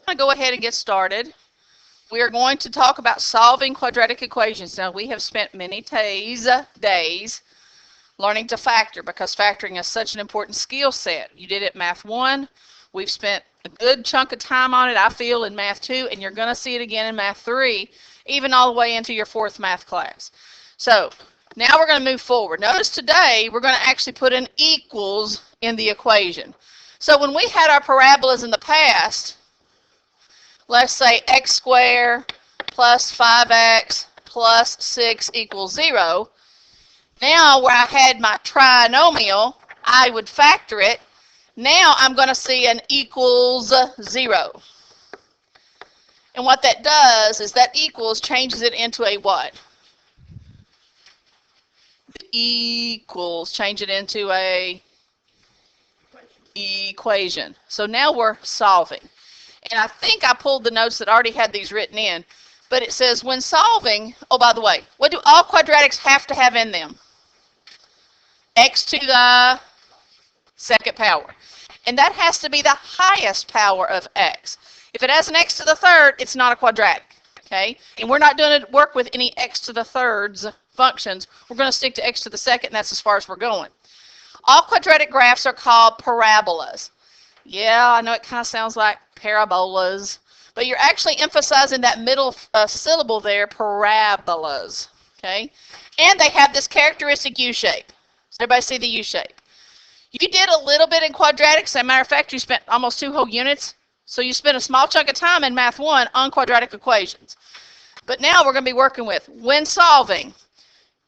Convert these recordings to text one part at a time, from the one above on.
going to go ahead and get started. We are going to talk about solving quadratic equations. Now, we have spent many days learning to factor because factoring is such an important skill set. You did it in Math 1. We've spent a good chunk of time on it, I feel, in Math 2, and you're going to see it again in Math 3, even all the way into your 4th math class. So, now we're going to move forward. Notice today we're going to actually put an equals in the equation. So when we had our parabolas in the past, let's say x squared plus 5x plus 6 equals 0. Now where I had my trinomial, I would factor it. Now I'm going to see an equals 0. And what that does is that equals changes it into a what? Equals, change it into a equation. So now we're solving. And I think I pulled the notes that already had these written in, but it says when solving, oh, by the way, what do all quadratics have to have in them? X to the second power. And that has to be the highest power of x. If it has an x to the third, it's not a quadratic. Okay? And we're not doing to work with any x to the thirds functions. We're going to stick to x to the second, and that's as far as we're going. All quadratic graphs are called parabolas. Yeah, I know it kind of sounds like parabolas, but you're actually emphasizing that middle syllable there, parabolas. Okay? And they have this characteristic U shape. So everybody see the U shape. You did a little bit in quadratics. As a matter of fact, you spent almost 2 whole units. So you spent a small chunk of time in Math 1 on quadratic equations. But now we're going to be working with, when solving,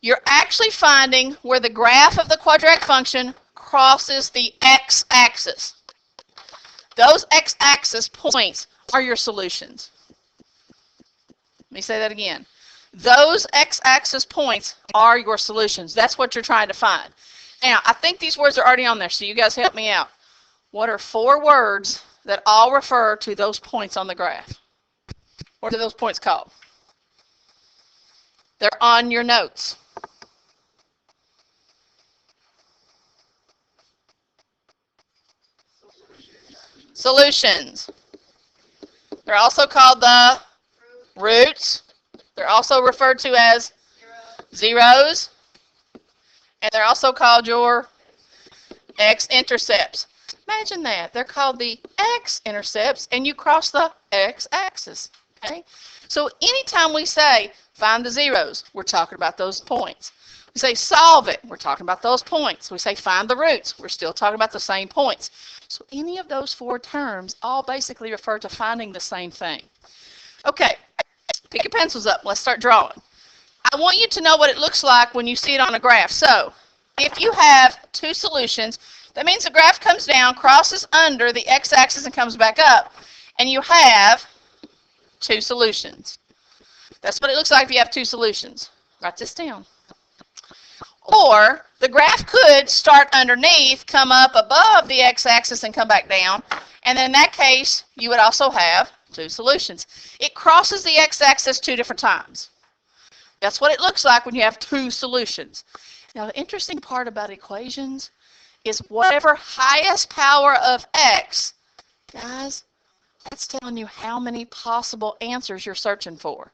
you're actually finding where the graph of the quadratic function crosses the x-axis. Those x-axis points are your solutions. Let me say that again. Those x-axis points are your solutions. That's what you're trying to find. Now, I think these words are already on there, so you guys help me out. What are 4 words that all refer to those points on the graph? What are those points called? They're on your notes. Solutions. They're also called the roots. They're also referred to as zeros. And they're also called your x-intercepts. Imagine that. They're called the x-intercepts, and you cross the x-axis. Okay? So anytime we say find the zeros, we're talking about those points. We say solve it, we're talking about those points. We say find the roots, we're still talking about the same points. So any of those 4 terms all basically refer to finding the same thing. Okay, pick your pencils up. Let's start drawing. I want you to know what it looks like when you see it on a graph. So if you have 2 solutions, that means the graph comes down, crosses under the x-axis, and comes back up. And you have 2 solutions. That's what it looks like if you have 2 solutions. Write this down. Or the graph could start underneath, come up above the x-axis, and come back down. And then in that case, you would also have 2 solutions. It crosses the x-axis 2 different times. That's what it looks like when you have 2 solutions. Now, the interesting part about equations is whatever highest power of x, guys, that's telling you how many possible answers you're searching for.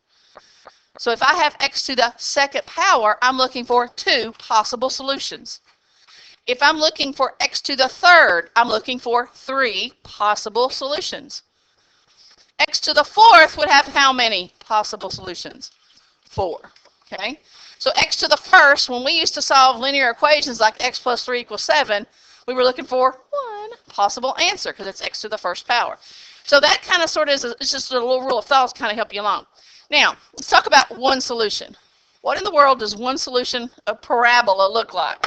So if I have x to the second power, I'm looking for 2 possible solutions. If I'm looking for x to the third, I'm looking for 3 possible solutions. X to the fourth would have how many possible solutions? 4. Okay? So x to the first, when we used to solve linear equations like x plus 3 equals 7, we were looking for 1 possible answer because it's x to the first power. So that kind of sort of is it's just a little rule of thumb to kind of help you along. Now, let's talk about one solution. What in the world does one solution of parabola look like?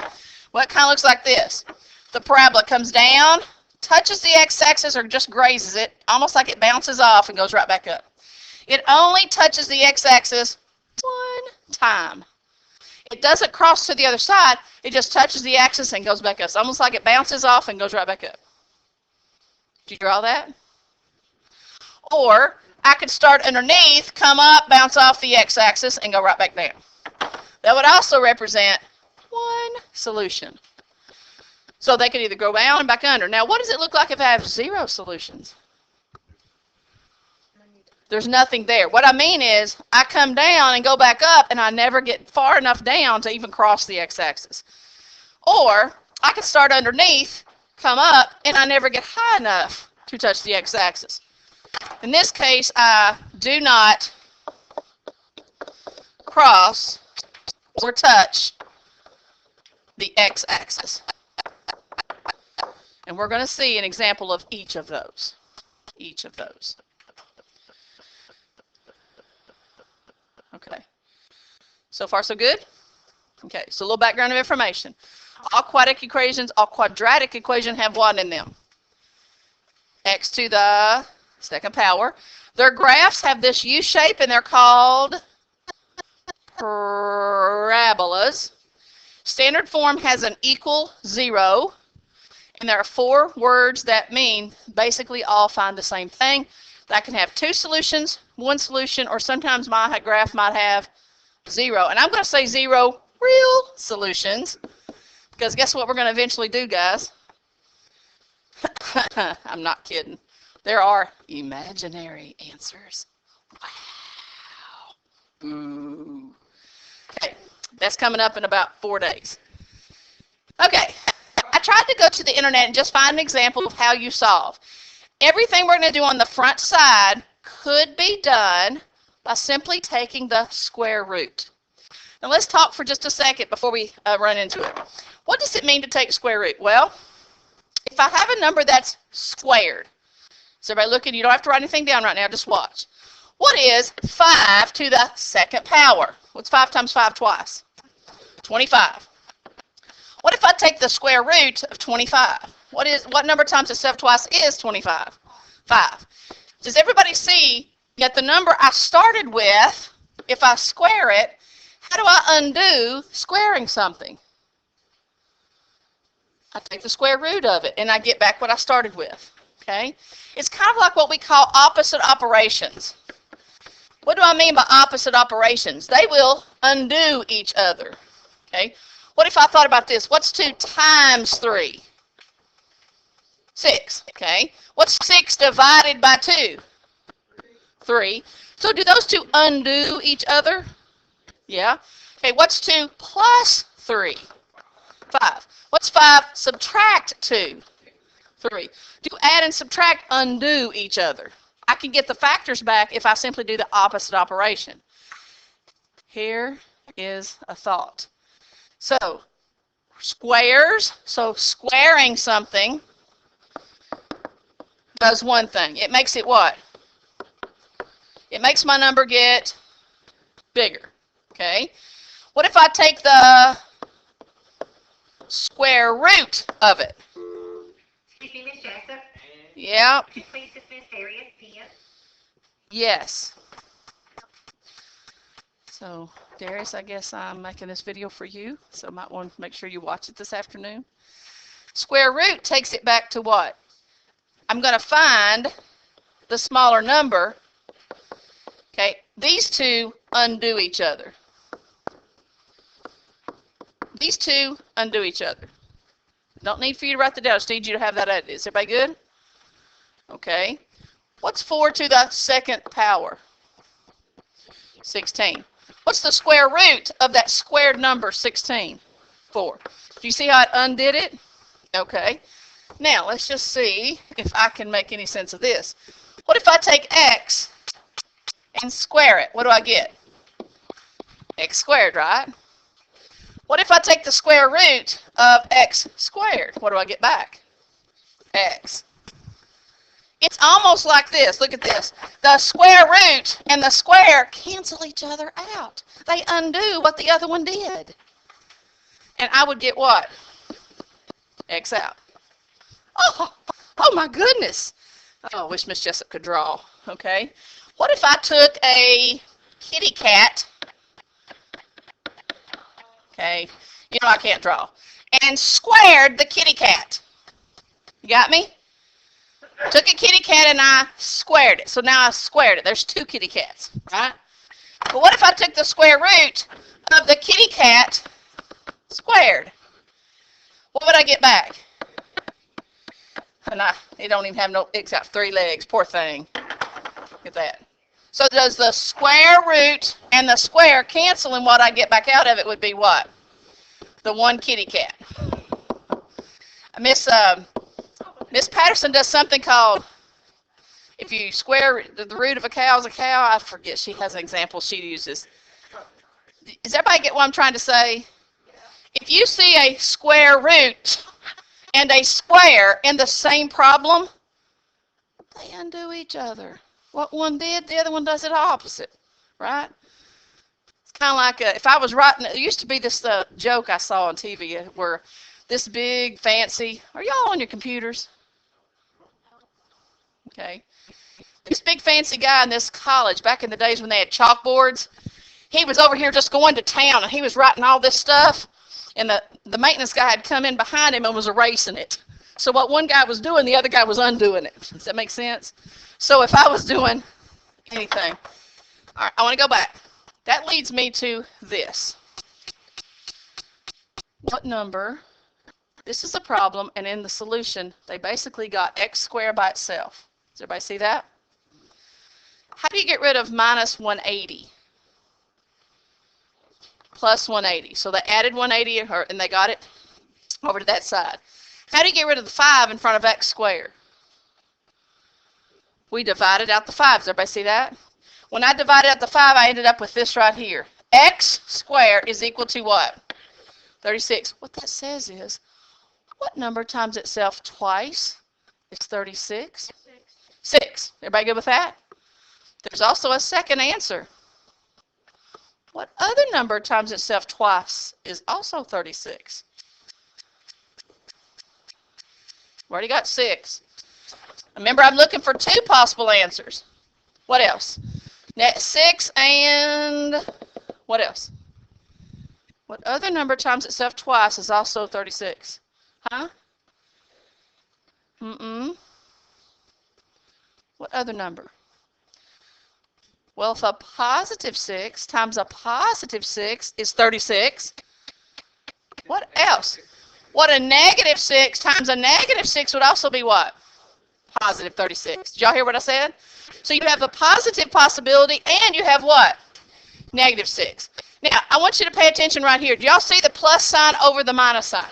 Well, it kind of looks like this. The parabola comes down, touches the x-axis or just grazes it, almost like it bounces off and goes right back up. It only touches the x-axis 1 time. It doesn't cross to the other side. It just touches the axis and goes back up. It's almost like it bounces off and goes right back up. Did you draw that? Or I could start underneath, come up, bounce off the x-axis, and go right back down. That would also represent 1 solution. So they could either go down and back under. Now, what does it look like if I have 0 solutions? There's nothing there. What I mean is I come down and go back up, and I never get far enough down to even cross the x-axis. Or I can start underneath, come up, and I never get high enough to touch the x-axis. In this case, I do not cross or touch the x-axis. And we're going to see an example of each of those. Each of those. Okay. So far, so good? Okay, so a little background of information. All quadratic equations have what in them? X to the second power. Their graphs have this U shape, and they're called parabolas. Standard form has an equal 0, and there are 4 words that mean basically all find the same thing. That can have 2 solutions, 1 solution, or sometimes my graph might have 0. And I'm going to say 0 real solutions, because guess what we're going to eventually do, guys? I'm not kidding. There are imaginary answers. Wow. Ooh. Okay, that's coming up in about 4 days. Okay, I tried to go to the internet and just find an example of how you solve. Everything we're going to do on the front side could be done by simply taking the square root. Now let's talk for just a second before we run into it. What does it mean to take square root? Well, if I have a number that's squared, so everybody looking, you don't have to write anything down right now, just watch. What is 5 to the second power? What's 5 times 5 twice? 25. What if I take the square root of 25? What number times itself twice is 25? 5. Does everybody see that the number I started with, if I square it, how do I undo squaring something? I take the square root of it, and I get back what I started with. Okay? It's kind of like what we call opposite operations. What do I mean by opposite operations? They will undo each other. Okay? What if I thought about this? What's 2 times 3? 6. Okay? What's 6 divided by 2? 3. So do those two undo each other? Yeah. Okay, what's 2 plus 3? 5. What's 5 subtract 2? 3. Do add and subtract undo each other? I can get the factors back if I simply do the opposite operation. Here is a thought. So, squares, so squaring something does one thing. It makes it what? It makes my number get bigger. Okay? What if I take the square root of it? Excuse me, Miss Jessup. Yeah. Please dismiss Harriet P.M. Yes. So, Darius, I guess I'm making this video for you, so I might want to make sure you watch it this afternoon. Square root takes it back to what? I'm going to find the smaller number. Okay, these two undo each other. These two undo each other. Don't need for you to write that down. I just need you to have that added. Is everybody good? Okay. What's 4 to the second power? 16. What's the square root of that squared number 16? 4. Do you see how it undid it? Okay. Now, let's just see if I can make any sense of this. What if I take x and square it? What do I get? X squared, right? What if I take the square root of x squared? What do I get back? X. It's almost like this. Look at this. The square root and the square cancel each other out. They undo what the other one did. And I would get what? X out. Oh my goodness. Oh, I wish Miss Jessup could draw. Okay. What if I took a kitty cat? Okay. You know I can't draw. And squared the kitty cat. You got me? Took a kitty cat and I squared it. So now I squared it. There's 2 kitty cats, right? But what if I took the square root of the kitty cat squared? What would I get back? And it don't even have no, it's got 3 legs. Poor thing. Look at that. So does the square root and the square cancel, and what I get back out of it would be what? The one kitty cat. Miss Patterson does something called, if you square the root of a cow is a cow, I forget, she has an example she uses. Does everybody get what I'm trying to say? If you see a square root and a square in the same problem, they undo each other. What one did, the other one does it opposite, right? It's kind of like if I was writing, there used to be this joke I saw on TV where this big fancy, are y'all on your computers? Okay. This big fancy guy in this college, back in the days when they had chalkboards, he was over here just going to town, and he was writing all this stuff, and the maintenance guy had come in behind him and was erasing it. So what one guy was doing, the other guy was undoing it. Does that make sense? So if I was doing anything, all right, I want to go back. That leads me to this. What number? This is a problem, and in the solution, they basically got x squared by itself. Does everybody see that? How do you get rid of minus 180? Plus 180. So they added 180, and they got it over to that side. How do you get rid of the 5 in front of x squared? We divided out the 5. Does everybody see that? When I divided out the 5, I ended up with this right here. X squared is equal to what? 36. What that says is, what number times itself twice is 36? 6. Everybody good with that? There's also a second answer. What other number times itself twice is also 36? We've already got 6. Remember, I'm looking for 2 possible answers. What else? 6 and what else? What other number times itself twice is also 36? Huh? What other number? Well, if a positive 6 times a positive 6 is 36, what else? What a negative 6 times a negative 6 would also be what? Positive 36. Did y'all hear what I said? So you have a positive possibility, and you have what? Negative 6. Now, I want you to pay attention right here. Do y'all see the plus sign over the minus sign?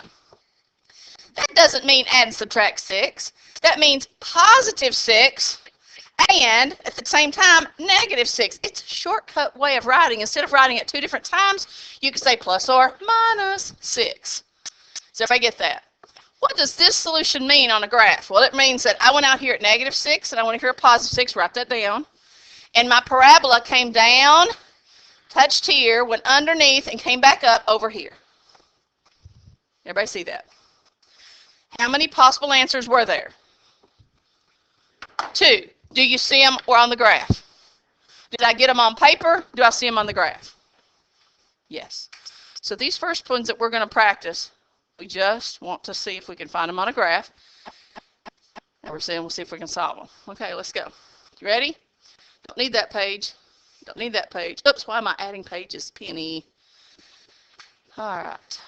That doesn't mean add and subtract 6. That means positive 6 and, at the same time, negative 6. It's a shortcut way of writing. Instead of writing it 2 different times, you can say plus or minus 6. Does everybody get that? What does this solution mean on a graph? Well, it means that I went out here at negative 6, and I went here at positive 6. Write that down. And my parabola came down, touched here, went underneath, and came back up over here. Everybody see that? How many possible answers were there? 2. Do you see them or on the graph? Did I get them on paper? Do I see them on the graph? Yes. So these first ones that we're going to practice, we just want to see if we can find them on a graph. And we're saying we'll see if we can solve them. Okay, let's go. You ready? Don't need that page. Don't need that page. Oops, why am I adding pages? Penny. All right.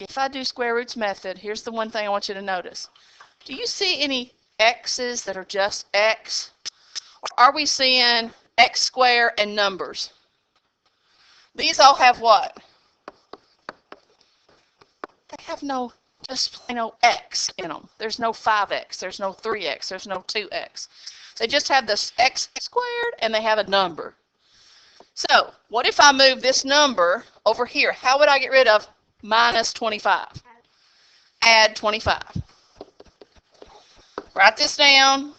If I do square roots method, here's the one thing I want you to notice. Do you see any x's that are just x? Or are we seeing x squared and numbers? These all have what? They have no, just plain old x in them. There's no 5x, there's no 3x, there's no 2x. They just have this x squared and they have a number. So, what if I move this number over here? How would I get rid of minus 25? Add 25. Write this down.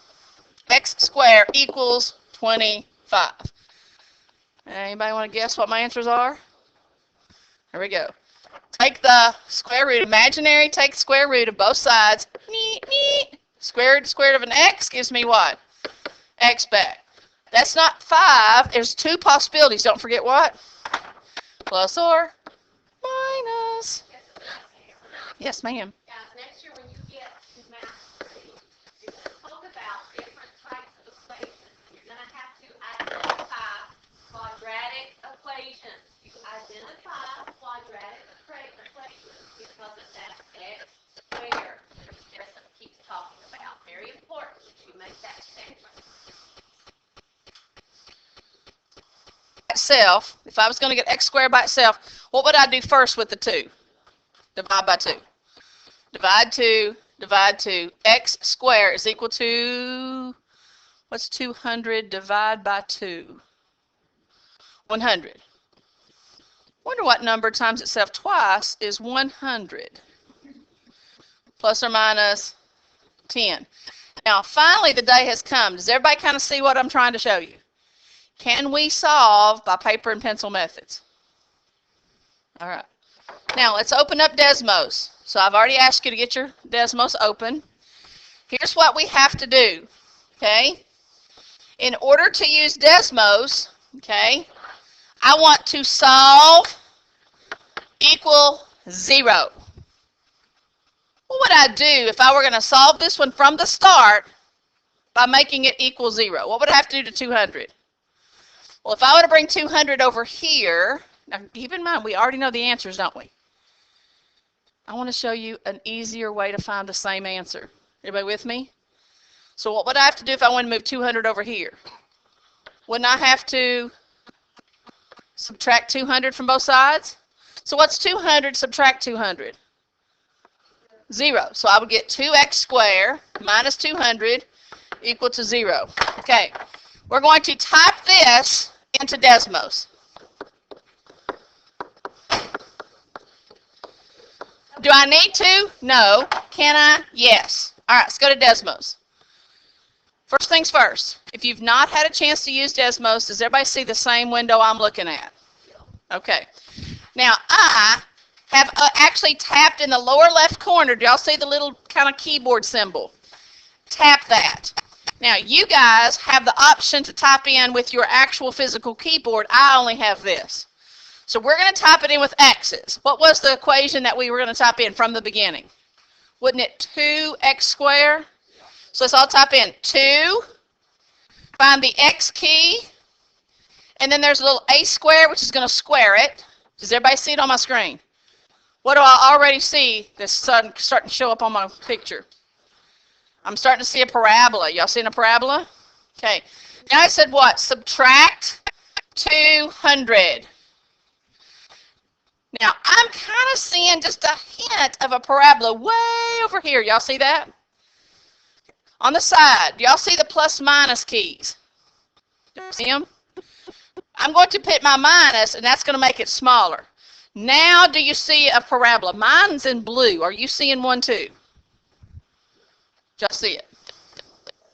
X squared equals 25. Anybody want to guess what my answers are? Here we go. Take the square root, imaginary, take the square root of both sides. Square root of an x gives me what? X back. That's not 5. There's 2 possibilities. Don't forget what? Plus or minus. Yes, ma'am. Next year when you get to math, you talk about different types of equations. You're going to have to identify quadratic equations. You identify quadratic equations because of that x squared that Mr. Jessup keeps talking about. Very important that you make that statement. itself, if I was going to get x squared by itself, what would I do first with the 2? Divide by 2. Divide 2, divide 2. X squared is equal to, what's 200 divided by 2? 100. Wonder what number times itself twice is 100. Plus or minus 10. Now, finally, the day has come. Does everybody kind of see what I'm trying to show you? Can we solve by paper and pencil methods? All right. Now, let's open up Desmos. So I've already asked you to get your Desmos open. Here's what we have to do, okay? In order to use Desmos, okay, I want to solve equal 0. What would I do if I were going to solve this one from the start by making it equal 0? What would I have to do to 200? Well, if I were to bring 200 over here, now keep in mind we already know the answers, don't we? I want to show you an easier way to find the same answer. Everybody with me? So what would I have to do if I want to move 200 over here? Wouldn't I have to subtract 200 from both sides? So what's 200 subtract 200? 0. So I would get 2x squared minus 200 equal to 0. Okay, we're going to type this into Desmos. Do I need to? No. Can I? Yes. All right, let's go to Desmos. First things first, if you've not had a chance to use Desmos, does everybody see the same window I'm looking at? Okay. Now, I have actually tapped in the lower left corner. Do y'all see the little kind of keyboard symbol? Tap that. Now, you guys have the option to type in with your actual physical keyboard. I only have this. So we're going to type it in with x's. What was the equation that we were going to type in from the beginning? Wouldn't it 2x squared? So let's all type in 2, find the x key, and then there's a little a squared, which is going to square it. Does everybody see it on my screen? What do I already see that's starting to show up on my picture? I'm starting to see a parabola. Y'all seen a parabola? Okay. Now I said what? Subtract 200. Now, I'm kind of seeing just a hint of a parabola way over here. Y'all see that? On the side, do y'all see the plus minus keys? See them? I'm going to put my minus, and that's going to make it smaller. Now, do you see a parabola? Mine's in blue. Are you seeing one too? Just see it.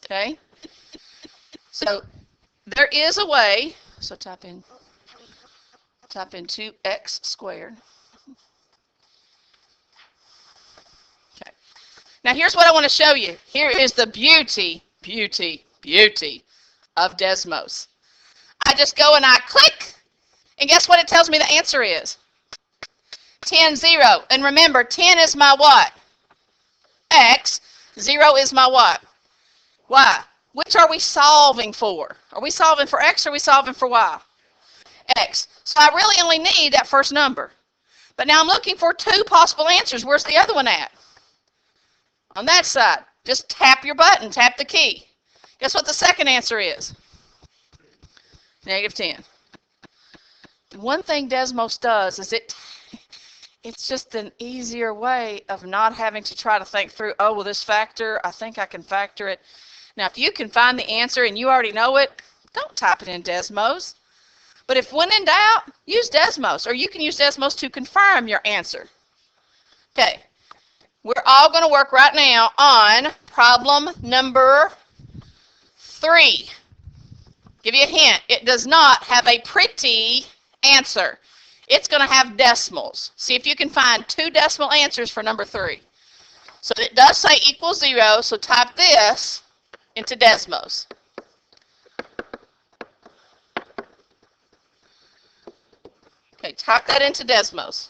Okay? So, there is a way. So, type in 2x squared. Okay. Now, here's what I want to show you. Here is the beauty of Desmos. I just go and I click, and guess what it tells me the answer is? 10, 0. And remember, 10 is my what? X. 0 is my what? Y. Which are we solving for? Are we solving for X or are we solving for Y? X. So I really only need that first number. But now I'm looking for 2 possible answers. Where's the other one at? On that side. Just tap your button. Tap the key. Guess what the second answer is? -10. One thing Desmos does is it's just an easier way of not having to try to think through, oh, well, this factor, I think I can factor it. Now, if you can find the answer and you already know it, don't type it in Desmos. But if when in doubt, use Desmos, or you can use Desmos to confirm your answer. Okay, we're all going to work right now on problem number 3. Give you a hint, it does not have a pretty answer. It's going to have decimals. See if you can find 2 decimal answers for number 3. So it does say equals 0, so type this into Desmos. Okay, type that into Desmos.